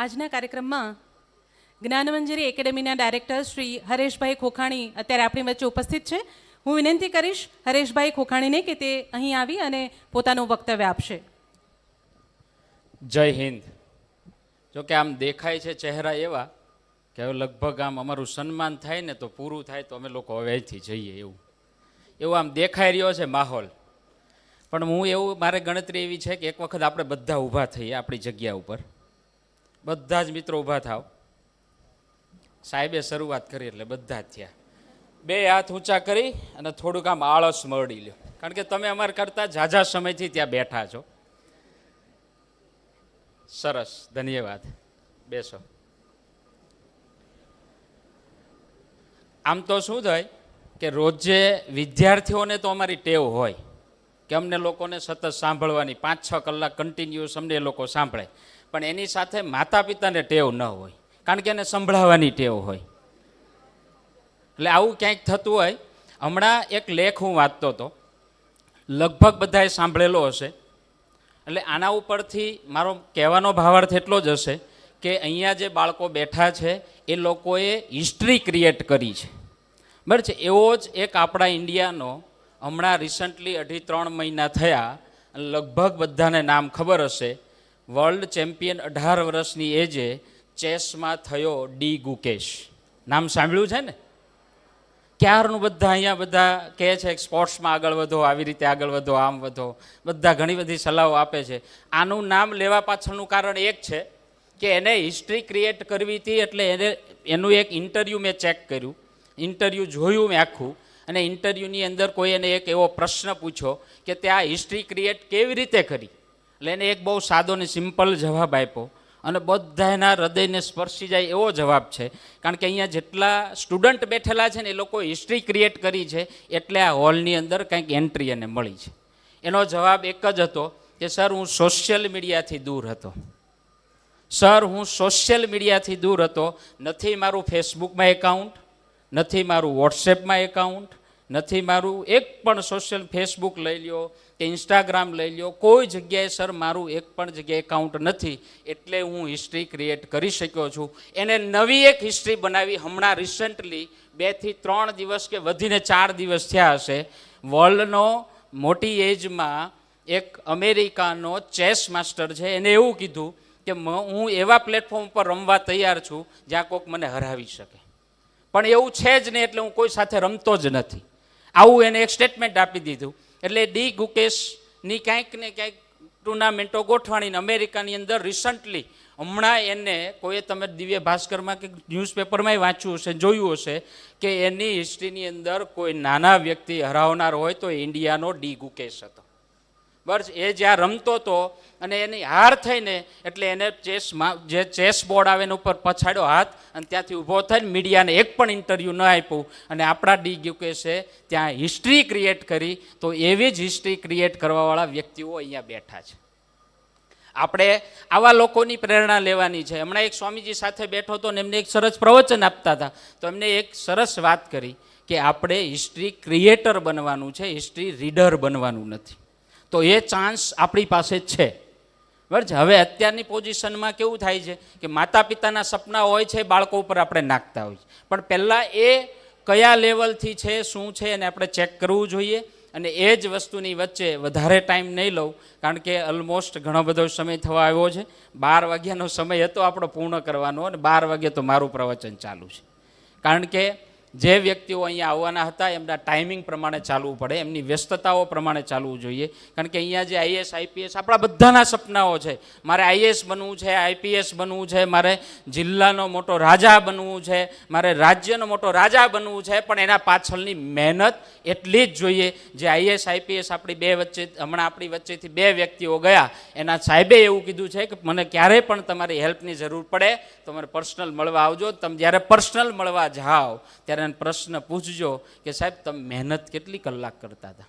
આજના કાર્યક્રમમાં જ્ઞાનમંજરી એકેડેમીના ડાયરેક્ટર શ્રી હરેશભાઈ ખોખાણી અત્યારે આપણી વચ્ચે ઉપસ્થિત છે. હું વિનંતી કરીશ હરેશભાઈ ખોખાણીને કે તે અહીં આવી અને પોતાનું વક્તવ્ય આપશે. જય હિન્દ. જો કે આમ દેખાય છે ચહેરા એવા કે હવે લગભગ આમ અમારું સન્માન થાય ને તો પૂરું થાય તો અમે લોકો હવે અહીંથી જઈએ એવું આમ દેખાઈ રહ્યો છે માહોલ. પણ હું એવું મારે ગણતરી એવી છે કે એક વખત આપણે બધા ઊભા થઈએ આપણી જગ્યા ઉપર, બધા જ મિત્રો ઊભા થાવ. સાહેબે શરૂઆત કરી એટલે બધા જ થયા. બે હાથ ઊંચા કરી અને થોડુંક આમ આળસ મળી લ્યો, કારણ કે તમે અમારા કરતાં ઝાઝા સમયથી ત્યાં બેઠા છો. સરસ, ધન્યવાદ. બેસો. આમ તો શું થાય કે રોજે વિદ્યાર્થીઓને તો અમારી ટેવ હોય કે અમને લોકોને સતત સાંભળવાની 5-6 કલાક કન્ટિન્યુઅસ અમને એ લોકો સાંભળે, પણ એની સાથે માતા પિતાને ટેવ ન હોય, કારણ કે એને સંભળાવવાની ટેવ હોય. એટલે આવું ક્યાંક થતું હોય. હમણાં એક લેખ હું વાંચતો હતો, લગભગ બધાએ સાંભળેલો હશે. એટલે આના ઉપરથી મારો કહેવાનો ભાવાર્થ એટલો જ હશે કે અહીંયા જે બાળકો બેઠા છે એ લોકોએ હિસ્ટ્રી ક્રિએટ કરી છે, બરાબર છે. એવો જ એક આપણા ઇન્ડિયાનો હમણાં રિસન્ટલી 2.5-3 મહિના થયા, લગભગ બધાને નામ ખબર હશે, વર્લ્ડ ચેમ્પિયન 18 વર્ષની એજે ચેસમાં થયો ડી ગુકેશ. નામ સાંભળ્યું છે ને? ક્યારનું બધા અહીંયા બધા કહે છે કે સ્પોર્ટ્સમાં આગળ વધો, આવી રીતે આગળ વધો, આમ વધો, બધા ઘણી બધી સલાહો આપે છે. આનું નામ લેવા પાછળનું કારણ એક છે કે એને હિસ્ટ્રી ક્રિએટ કરવી હતી. એટલે એનું એક ઇન્ટરવ્યૂ મેં ચેક કર્યું, ઇન્ટરવ્યૂ જોયું મેં આખું, અને ઇન્ટરવ્યૂની અંદર કોઈ એને એક એવો પ્રશ્ન પૂછ્યો કે તે આ હિસ્ટ્રી ક્રિએટ કેવી રીતે કરી. એટલે એને એક બહુ સાદો ને સિમ્પલ જવાબ આપ્યો, અને બધા એના હૃદયને સ્પર્શી જાય એવો જવાબ છે. કારણ કે અહીંયા જેટલા સ્ટુડન્ટ બેઠેલા છે ને એ લોકો હિસ્ટ્રી ક્રિએટ કરી છે, એટલે આ હોલની અંદર કંઈક એન્ટ્રી એને મળી છે. એનો જવાબ એક જ હતો કે સર, હું સોશિયલ મીડિયાથી દૂર હતો. સર, હું સોશિયલ મીડિયાથી દૂર હતો. નથી મારું ફેસબુકમાં એકાઉન્ટ, નથી મારું વોટ્સએપમાં એકાઉન્ટ, નથી મારું એક પણ સોશિયલ, ફેસબુક લઈ લ્યો કે ઇન્સ્ટાગ્રામ લઈ લ્યો, કોઈ જગ્યાએ સર મારું એક પણ જગ્યાએ એકાઉન્ટ નથી. એટલે હું હિસ્ટ્રી ક્રિએટ કરી શક્યો છું. એને નવી એક હિસ્ટ્રી બનાવી. હમણાં રિસન્ટલી 2-3 દિવસ કે વધીને 4 દિવસ થયા હશે, વર્લ્ડનો મોટી એજમાં એક અમેરિકાનો ચેસ માસ્ટર છે, એને એવું કીધું કે હું એવા પ્લેટફોર્મ પર રમવા તૈયાર છું જ્યાં કોઈક મને હરાવી શકે, પણ એવું છે જ નહીં, એટલે હું કોઈ સાથે રમતો જ નથી. આવું એને એક સ્ટેટમેન્ટ આપી દીધું. એટલે ડી ગુકેશની ક્યાંક ને ક્યાંક ટુર્નામેન્ટો ગોઠવાણીને અમેરિકાની અંદર રિસન્ટલી હમણાં એને કોઈએ, તમે દિવ્ય ભાસ્કરમાં કે ન્યૂઝપેપરમાં વાંચ્યું હશે, જોયું હશે કે એની હિસ્ટ્રીની અંદર કોઈ નાના વ્યક્તિ હરાવનાર હોય તો ઇન્ડિયાનો ડી ગુકેશ હતો. બસ એ જ્યાં રમતો હતો અને એની હાર થઈને એટલે એને ચેસમાં જે ચેસ બોર્ડ આવે એના ઉપર પછાડ્યો હાથ, અને ત્યાંથી ઊભો થઈને મીડિયાને એક પણ ઇન્ટરવ્યૂ ન આપ્યું, અને આપણા ડી ગુકેશે ત્યાં હિસ્ટ્રી ક્રિએટ કરી. તો એવી જ હિસ્ટ્રી ક્રિએટ કરવાવાળા વ્યક્તિઓ અહીંયા બેઠા છે. આપણે આવા લોકોની પ્રેરણા લેવાની છે. હમણાં એક સ્વામીજી સાથે બેઠો હતો ને એમને એક સરસ પ્રવચન આપતા હતા, તો એમને એક સરસ વાત કરી કે આપણે હિસ્ટ્રી ક્રિએટર બનવાનું છે, હિસ્ટ્રી રીડર બનવાનું નથી. તો એ ચાન્સ આપણી પાસે છે, બરાબર છે. હવે અત્યારની પોઝિશનમાં કેવું થાય છે કે માતા પિતાના સપના હોય છે, બાળકો ઉપર આપણે નાખતા હોય છે, પણ પહેલાં એ કયા લેવલથી છે, શું છે, એને આપણે ચેક કરવું જોઈએ. અને એ જ વસ્તુની વચ્ચે વધારે ટાઈમ નહીં લઉં, કારણ કે ઓલમોસ્ટ ઘણો બધો સમય થવા આવ્યો છે. 12 વાગ્યાનો સમય હતો આપણો પૂર્ણ કરવાનો, અને 12 વાગે તો મારું પ્રવચન ચાલુ છે. કારણ કે જે વ્યક્તિઓ અહીંયા આવવાના હતા એમના ટાઈમિંગ પ્રમાણે ચાલવું પડે, એમની વ્યસ્તતાઓ પ્રમાણે ચાલવું જોઈએ. કારણ કે અહીંયા જે આઈએસ આઈપીએસ આપણા બધાના સપનાઓ છે. મારે આઈએસ બનવું છે, આઈપીએસ બનવું છે, મારે જિલ્લાનો મોટો રાજા બનવું છે, મારે રાજ્યનો મોટો રાજા બનવું છે, પણ એના પાછળની મહેનત એટલી જ જોઈએ. જે આઈએસ આઈપીએસ આપણી હમણાં આપણી વચ્ચેથી 2 વ્યક્તિઓ ગયા, એના સાહેબે એવું કીધું છે કે મને ક્યારેય પણ તમારી હેલ્પની જરૂર પડે તો મને પર્સનલ મળવા આવજો. તમે જ્યારે પર્સનલ મળવા જાઓ ત્યારે પ્રશ્ન પૂછજો કે સાહેબ તમે મહેનત કેટલી કલાક કરતા હતા,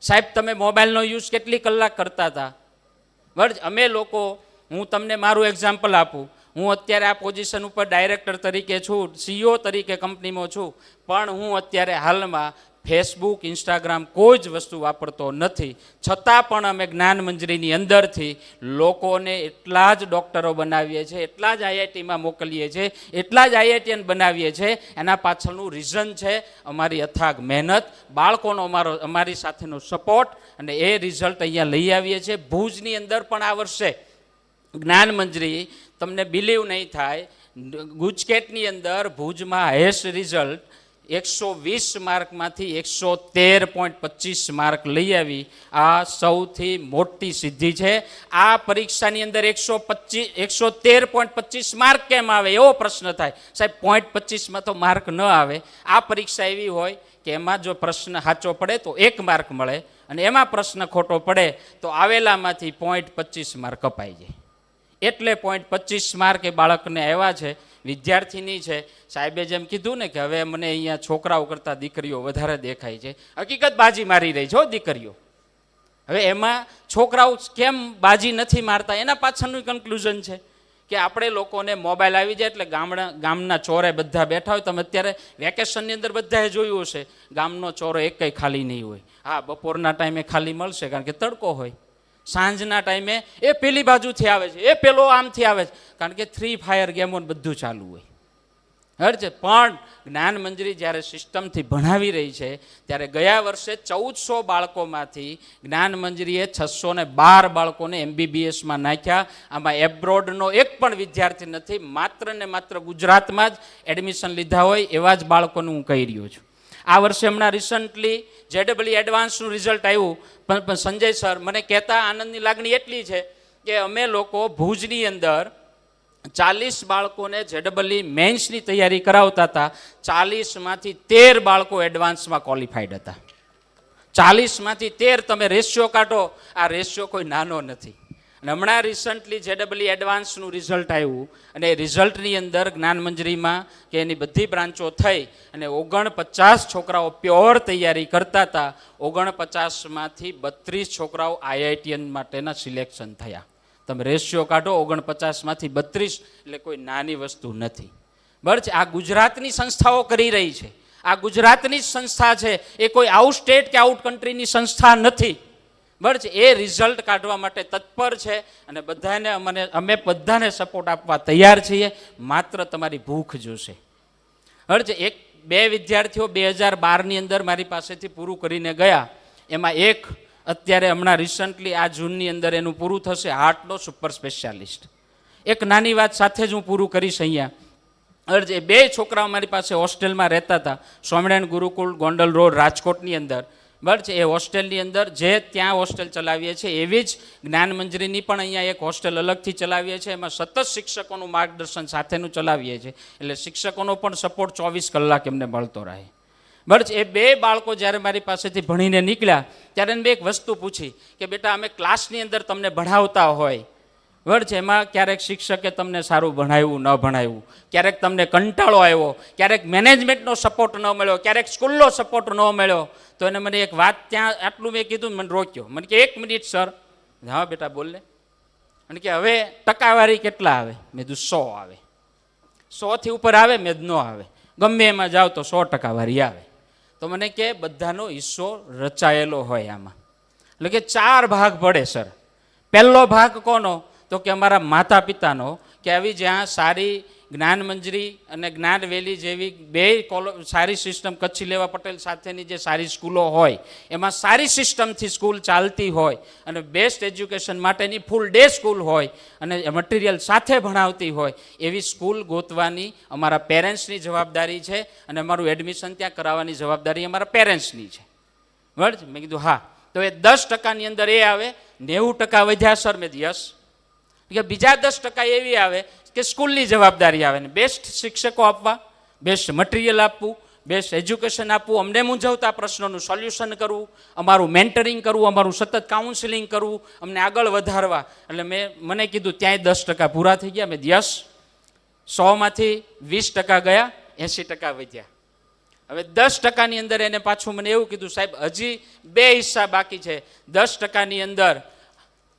સાહેબ તમે મોબાઈલનો યુઝ કેટલી કલાક કરતા હતા. બરાબર. અમે લોકો, હું તમને મારું એક્ઝામ્પલ આપું, હું અત્યારે આ પોઝિશન ઉપર ડાયરેક્ટર તરીકે છું, સીઈઓ તરીકે કંપનીમાં છું, પણ હું અત્યારે હાલમાં ફેસબુક, ઇન્સ્ટાગ્રામ કોઈ જ વસ્તુ વાપરતો નથી. છતાં પણ અમે જ્ઞાન મંજરીની અંદરથી લોકોને એટલા જ ડૉક્ટરો બનાવીએ છીએ, એટલા જ આઈઆઈટીમાં મોકલીએ છીએ, એટલા જ આઈઆઈટીએન બનાવીએ છીએ. એના પાછળનું રીઝન છે અમારી અથાગ મહેનત, બાળકોનો અમારી સાથેનો સપોર્ટ, અને એ રિઝલ્ટ અહીંયા લઈ આવીએ છીએ. ભુજની અંદર પણ આ વર્ષે જ્ઞાન મંજરી, તમને બિલીવ નહીં થાય, ગુજકેટની અંદર ભુજમાં હાઈએસ્ટ રિઝલ્ટ 120 માર્કમાંથી 113.25 માર્ક લઈ આવી. આ સૌથી મોટી સિદ્ધિ છે. આ પરીક્ષાની અંદર 113.25 માર્ક કેમ આવે એવો પ્રશ્ન થાય. સાહેબ 0.25માં તો માર્ક ન આવે. આ પરીક્ષા એવી હોય કે એમાં જો પ્રશ્ન સાચો પડે તો 1 માર્ક મળે, અને એમાં પ્રશ્ન ખોટો પડે તો આવેલામાંથી 0.25 માર્ક કપાઈ જાય. એટલે 0.25 માર્ક એ બાળકને આવ્યા છે, વિદ્યાર્થીની છે. સાહેબે જેમ કીધું ને કે હવે મને અહીંયા છોકરાઓ કરતાં દીકરીઓ વધારે દેખાય છે, હકીકત બાજી મારી રહી છે હો દીકરીઓ. હવે એમાં છોકરાઓ કેમ બાજી નથી મારતા એના પાછળનું કન્ક્લુઝન છે કે આપણે લોકોને મોબાઈલ આવી જાય એટલે ગામના ચોરે બધા બેઠા હોય. તમે અત્યારે વેકેશનની અંદર બધાએ જોયું હશે, ગામનો ચોરો એકય ખાલી નહીં હોય. હા, બપોરના ટાઈમે ખાલી મળશે કારણ કે તડકો હોય. સાંજના ટાઈમે એ પેલી બાજુથી આવે છે, એ પેલો આમથી આવે છે, કારણ કે ફ્રી ફાયર ગેમો બધું ચાલુ હોય. હરજે પણ જ્ઞાન મંજરી જ્યારે સિસ્ટમથી ભણાવી રહી છે ત્યારે ગયા વર્ષે 1400 બાળકોમાંથી જ્ઞાન મંજરીએ 612 બાળકોને MBBSમાં નાખ્યા. આમાં એબ્રોડનો એક પણ વિદ્યાર્થી નથી. માત્ર ને માત્ર ગુજરાતમાં જ એડમિશન લીધા હોય એવા જ બાળકોનું હું કહી રહ્યો છું. આ વર્ષે હમણાં રિસન્ટલી JEE એડવાન્સનું રિઝલ્ટ આવ્યું, પણ સંજય સર મને કહેતા આનંદની લાગણી એટલી છે કે અમે લોકો ભુજની અંદર 40 બાળકોને JEE મેન્સની તૈયારી કરાવતા હતા. 40માંથી 13 બાળકો એડવાન્સમાં ક્વોલિફાઈડ હતા. 40માંથી 13. તમે રેશિયો કાઢો, આ રેશિયો કોઈ નાનો નથી. અને હમણાં રિસન્ટલી JEE એડવાન્સનું રિઝલ્ટ આવ્યું, અને એ રિઝલ્ટની અંદર જ્ઞાન મંજરીમાં કે એની બધી બ્રાન્ચો થઈ અને 49 છોકરાઓ પ્યોર તૈયારી કરતા હતા. 49માંથી 32 છોકરાઓ IITN માટેના સિલેક્શન થયા. તમે રેશિયો કાઢો, 49માંથી 32 એટલે કોઈ નાની વસ્તુ નથી. બરાબર છે. આ ગુજરાતની સંસ્થાઓ કરી રહી છે. આ ગુજરાતની જ સંસ્થા છે, એ કોઈ આઉટ સ્ટેટ કે આઉટ કન્ટ્રીની સંસ્થા નથી. બરાબર છે. એ રિઝલ્ટ કાઢવા માટે તત્પર છે, અને બધાને અમે બધાને સપોર્ટ આપવા તૈયાર છીએ. માત્ર તમારી ભૂખ જોશે. બરાબર છે. 2 વિદ્યાર્થીઓ 2012ની અંદર મારી પાસેથી પૂરું કરીને ગયા. એમાં એક અત્યારે હમણાં રિસન્ટલી આ જૂનની અંદર એનું પૂરું થશે, હાર્ટનો સુપર સ્પેશિયાલિસ્ટ. એક નાની વાત સાથે જ હું પૂરું કરીશ અહીંયા. અરજે 2 છોકરાઓ મારી પાસે હોસ્ટેલમાં રહેતા હતા, સ્વામિનારાયણ ગુરુકુળ ગોંડલ રોડ રાજકોટની અંદર. બરાબર છે. એ હોસ્ટેલની અંદર જે ત્યાં હોસ્ટેલ ચલાવીએ છીએ એવી જ જ્ઞાન મંજરીની પણ અહીંયા એક હોસ્ટેલ અલગથી ચલાવીએ છીએ. એમાં સતત શિક્ષકોનું માર્ગદર્શન સાથેનું ચલાવીએ છીએ, એટલે શિક્ષકોનો પણ સપોર્ટ 24 કલાક એમને મળતો રહે. બરાબર છે. એ 2 બાળકો જ્યારે મારી પાસેથી ભણીને નીકળ્યા ત્યારે મેં એક વસ્તુ પૂછી કે બેટા અમે ક્લાસની અંદર તમને ભણાવતા હોય, બરાબર છે, એમાં ક્યારેક શિક્ષકે તમને સારું ભણાવ્યું ન ભણાવ્યું, ક્યારેક તમને કંટાળો આવ્યો, ક્યારેક મેનેજમેન્ટનો સપોર્ટ ન મળ્યો, ક્યારેક સ્કૂલનો સપોર્ટ ન મળ્યો, તો એને મને એક વાત ત્યાં આટલું મેં કીધું, મને રોક્યો. મને કે 1 મિનિટ સર. હા બેટા બોલ લે. અને કે હવે ટકાવારી કેટલા આવે? મેં કીધું 100 આવે. 100થી ઉપર આવે? મેં ન આવે. ગમે એમાં જાઓ તો 100% વારી આવે. તો મને કે બધાનો હિસ્સો રચાયેલો હોય આમાં. એટલે કે 4 ભાગ પડે સર. પહેલો ભાગ કોનો? તો કે અમારા માતા પિતાનો, કે આવી જ્યાં સારી જ્ઞાન મંજરી અને જ્ઞાન વેલી જેવી 2 સારી સિસ્ટમ, કચ્છી લેવા પટેલ સાથેની જે સારી સ્કૂલો હોય એમાં સારી સિસ્ટમથી સ્કૂલ ચાલતી હોય, અને બેસ્ટ એજ્યુકેશન માટેની ફૂલ ડે સ્કૂલ હોય, અને મટીરિયલ સાથે ભણાવતી હોય એવી સ્કૂલ ગોતવાની અમારા પેરેન્ટ્સની જવાબદારી છે, અને અમારું એડમિશન ત્યાં કરાવવાની જવાબદારી અમારા પેરેન્ટ્સની છે. બરાબર. મેં કીધું હા. તો એ 10%ની અંદર એ આવે. 90% વધ્યા સર? મેં યસ. કે બીજા 10% એવી આવે કે સ્કૂલની જવાબદારી આવે ને બેસ્ટ શિક્ષકો આપવા, બેસ્ટ મટીરિયલ આપવું, બેસ્ટ એજ્યુકેશન આપવું, અમને મૂંઝવતા પ્રશ્નોનું સોલ્યુશન કરવું, અમારું મેન્ટરિંગ કરવું, અમારું સતત કાઉન્સિલિંગ કરવું, અમને આગળ વધારવા. એટલે મને કીધું ત્યાંય 10% પૂરા થઈ ગયા. મેં યસ. 100માંથી 20% ગયા, 80% વધ્યા. હવે 10%ની અંદર એને પાછું મને એવું કીધું, સાહેબ હજી 2 હિસ્સા બાકી છે. 10%ની અંદર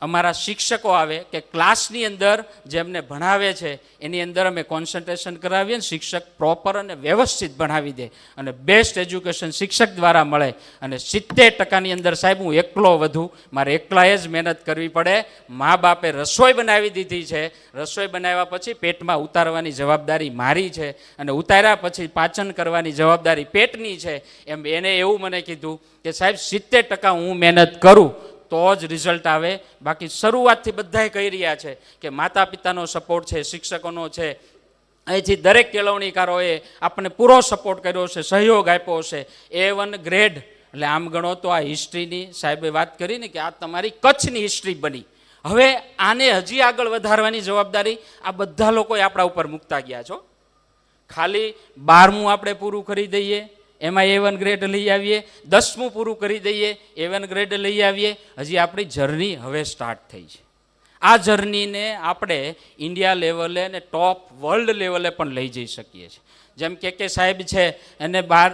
અમારા શિક્ષકો આવે કે ક્લાસની અંદર જે અમને ભણાવે છે એની અંદર અમે કોન્સન્ટ્રેશન કરાવીએ ને શિક્ષક પ્રોપર અને વ્યવસ્થિત ભણાવી દે અને બેસ્ટ એજ્યુકેશન શિક્ષક દ્વારા મળે. અને 70% અંદર સાહેબ હું એકલો વધુ, મારે એકલાએ જ મહેનત કરવી પડે. મા બાપે રસોઈ બનાવી દીધી છે, રસોઈ બનાવ્યા પછી પેટમાં ઉતારવાની જવાબદારી મારી છે અને ઉતાર્યા પછી પાચન કરવાની જવાબદારી પેટની છે. એમ એને એવું મને કીધું કે સાહેબ 70% હું મહેનત કરું તો જ રિઝલ્ટ આવે. બાકી શરૂઆતથી બધાએ કહી રહ્યા છે કે માતા પિતાનો સપોર્ટ છે, શિક્ષકોનો છે, અહીંથી દરેક કેળવણીકારોએ આપણને પૂરો સપોર્ટ કર્યો છે, સહયોગ આપ્યો છે. A1 ગ્રેડ એટલે આમ ગણો તો આ હિસ્ટ્રીની સાહેબે વાત કરી ને કે આ તમારી કચ્છની હિસ્ટ્રી બની. હવે આને હજી આગળ વધારવાની જવાબદારી આ બધા લોકોએ આપણા ઉપર મૂકતા ગયા છો. ખાલી 12મું આપણે પૂરું કરી દઈએ એમાં A1 ગ્રેડ લઈ આવીએ, 10મું પૂરું કરી દઈએ A1 ગ્રેડ લઈ આવીએ. હજી આપણી જર્ની હવે સ્ટાર્ટ થઈ છે. આ જર્નીને આપણે ઇન્ડિયા લેવલે અને ટોપ વર્લ્ડ લેવલે પણ લઈ જઈ શકીએ છીએ. જેમ કે સાહેબ છે એને બહાર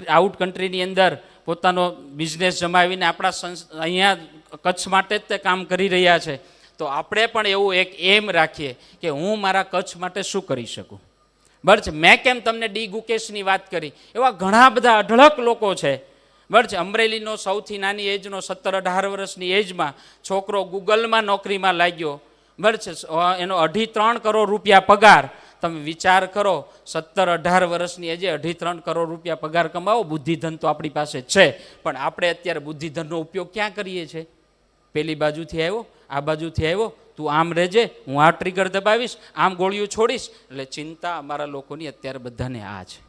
આઉટ કન્ટ્રીની અંદર પોતાનો બિઝનેસ જમાવીને આપણા અહીંયા કચ્છ માટે જ તે કામ કરી રહ્યા છે. તો આપણે પણ એવું એક એમ રાખીએ કે હું મારા કચ્છ માટે શું કરી શકું. બરાબર છે. મેં કેમ તમને ડી ગુકેશની વાત કરી, એવા ઘણા બધા અઢળક લોકો છે. બરાબર છે. અમરેલીનો સૌથી નાની એજનો 17-18 વર્ષની એજમાં છોકરો ગૂગલમાં નોકરીમાં લાગ્યો. બરાબર છે. એનો 2.5-3 કરોડ રૂપિયા પગાર. તમે વિચાર કરો, 17-18 વર્ષની એજે 2.5-3 કરોડ રૂપિયા પગાર કમાવો. બુદ્ધિધન તો આપણી પાસે છે, પણ આપણે અત્યારે બુદ્ધિધનનો ઉપયોગ ક્યાં કરીએ છીએ? પેલી બાજુથી આવ્યો, આ બાજુથી આવ્યો, તું આમ રહેજે, હું આ ટ્રિગર દબાવીશ, આમ ગોળીઓ છોડીશ. એટલે ચિંતા અમારા લોકોની અત્યારે બધાને આ છે.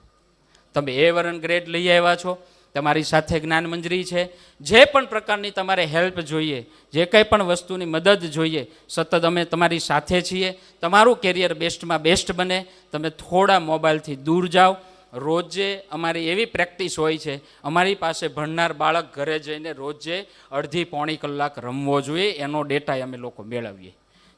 તમે A1 ગ્રેડ લઈ આવ્યા છો, તમારી સાથે જ્ઞાન મંજરી છે. જે પણ પ્રકારની તમારે હેલ્પ જોઈએ, જે કંઈ પણ વસ્તુની મદદ જોઈએ, સતત અમે તમારી સાથે છીએ. તમારું કેરિયર બેસ્ટમાં બેસ્ટ બને. તમે થોડા મોબાઈલથી દૂર જાઓ. રોજે અમારી એવી પ્રેક્ટિસ હોય છે, અમારી પાસે ભણનાર બાળક ઘરે જઈને રોજે 1.5-પોણી કલાક રમવો જોઈએ, એનો ડેટા અમે લોકો મેળવીએ.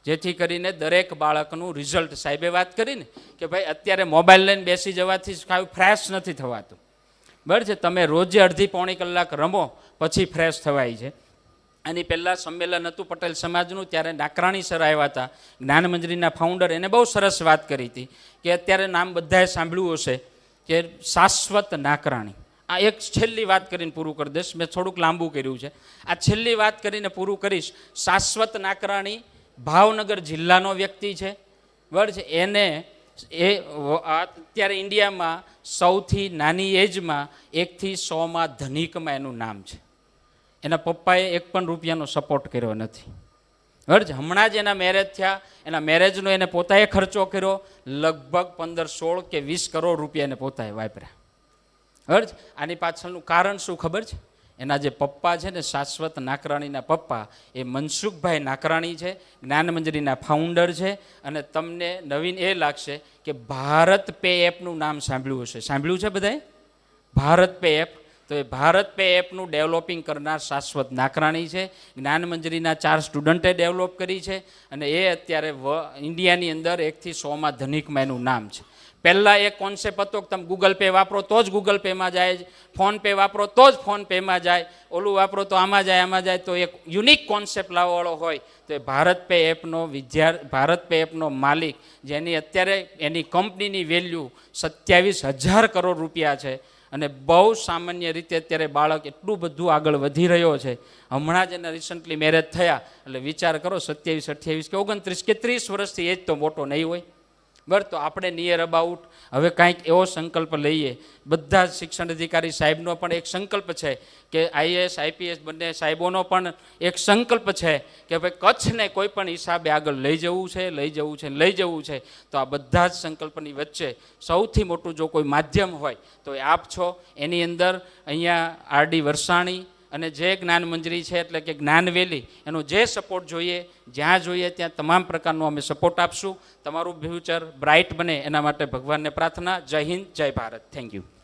જેથી કરીને દરેક બાળકનું રિઝલ્ટ, સાહેબે વાત કરીને કે ભાઈ અત્યારે મોબાઈલ લઈને બેસી જવાથી કાંઈ ફ્રેશ નથી થવાતું. બરાબર છે. તમે રોજે 1.5-પોણી કલાક રમો પછી ફ્રેશ થવાય છે. આની પહેલાં સંમેલન હતું પટેલ સમાજનું, ત્યારે નાકરાણી સર આવ્યા હતા, જ્ઞાન મંજરીના ફાઉન્ડર. એને બહુ સરસ વાત કરી હતી કે અત્યારે નામ બધાએ સાંભળ્યું હશે કે શાશ્વત નાકરાણી. આ એક છેલ્લી વાત કરીને પૂરું કરી દઈશ, મેં થોડુંક લાંબુ કર્યું છે. આ છેલ્લી વાત કરીને પૂરું કરીશ. શાશ્વત નાકરાણી ભાવનગર જિલ્લાનો વ્યક્તિ છે. બરાબર છે. એને અત્યારે ઇન્ડિયામાં સૌથી નાની એજમાં 1થી 100માં ધનિકમાં એનું નામ છે. એના પપ્પાએ 1 પણ રૂપિયાનો સપોર્ટ કર્યો નથી. બરાબર છે. હમણાં જ એના મેરેજ થયા, એના મેરેજનો એને પોતાએ ખર્ચો કર્યો. લગભગ 15-16 કે 20 કરોડ રૂપિયા એને પોતાએ વાપર્યા. બરાબર છે. આની પાછળનું કારણ શું ખબર છે? એના જે પપ્પા છે ને, શાશ્વત નાકરાણીના પપ્પા, એ મનસુખભાઈ નાકરાણી છે, જ્ઞાન મંજરીના ફાઉન્ડર છે. અને તમને નવીન એ લાગશે કે ભારત પે એપનું નામ સાંભળ્યું હશે. સાંભળ્યું છે બધાએ? Bharat pay app. તો એ ભારત પે એપનું ડેવલપિંગ કરનાર શાશ્વત નાકરાણી છે. જ્ઞાન મંજરીના 4 સ્ટુડન્ટે ડેવલપ કરી છે. અને એ અત્યારે ઇન્ડિયાની અંદર 1થી 100માં ધનિકમાં એનું નામ છે. પહેલાં એક કોન્સેપ્ટ હતો કે તમે ગૂગલ પે વાપરો તો જ ગૂગલ પેમાં જાય, ફોન પે વાપરો તો જ ફોન પેમાં જાય, ઓલું વાપરો તો આમાં જાય, આમાં જાય. તો એક યુનિક કોન્સેપ્ટ લાવવાવાળો હોય તો એ ભારત પે એપનો ભારત પે એપનો માલિક, જેની અત્યારે એની કંપનીની વેલ્યુ 27,000 કરોડ રૂપિયા છે. અને બહુ સામાન્ય રીતે અત્યારે બાળક એટલું બધું આગળ વધી રહ્યો છે. હમણાં જ એના રિસન્ટલી મેરેજ થયા, એટલે વિચાર કરો 27, 28 કે 29 કે 30 વર્ષથી એજ તો મોટો નહીં હોય. બરાબર. તો આપણે નિયર અબાઉટ હવે કાંઈક એવો સંકલ્પ લઈએ. બધા જ શિક્ષણ અધિકારી સાહેબનો પણ એક સંકલ્પ છે કે IAS IPS બંને સાહેબોનો પણ એક સંકલ્પ છે કે ભાઈ કચ્છને કોઈ પણ હિસાબે આગળ લઈ જવું છે, લઈ જવું છે, લઈ જવું છે. તો આ બધા જ સંકલ્પની વચ્ચે સૌથી મોટું જો કોઈ માધ્યમ હોય તો એ આપ છો. એની અંદર અહીંયા RD વરસાણી અને જે જ્ઞાન મંજરી છે, એટલે કે જ્ઞાનવેલી, એનો જે સપોર્ટ જોઈએ, જ્યાં જોઈએ ત્યાં તમામ પ્રકારનો અમે સપોર્ટ આપશું. તમારું ફ્યુચર બ્રાઇટ બને એના માટે ભગવાનને પ્રાર્થના. જય હિન્દ, જય ભારત. Thank you.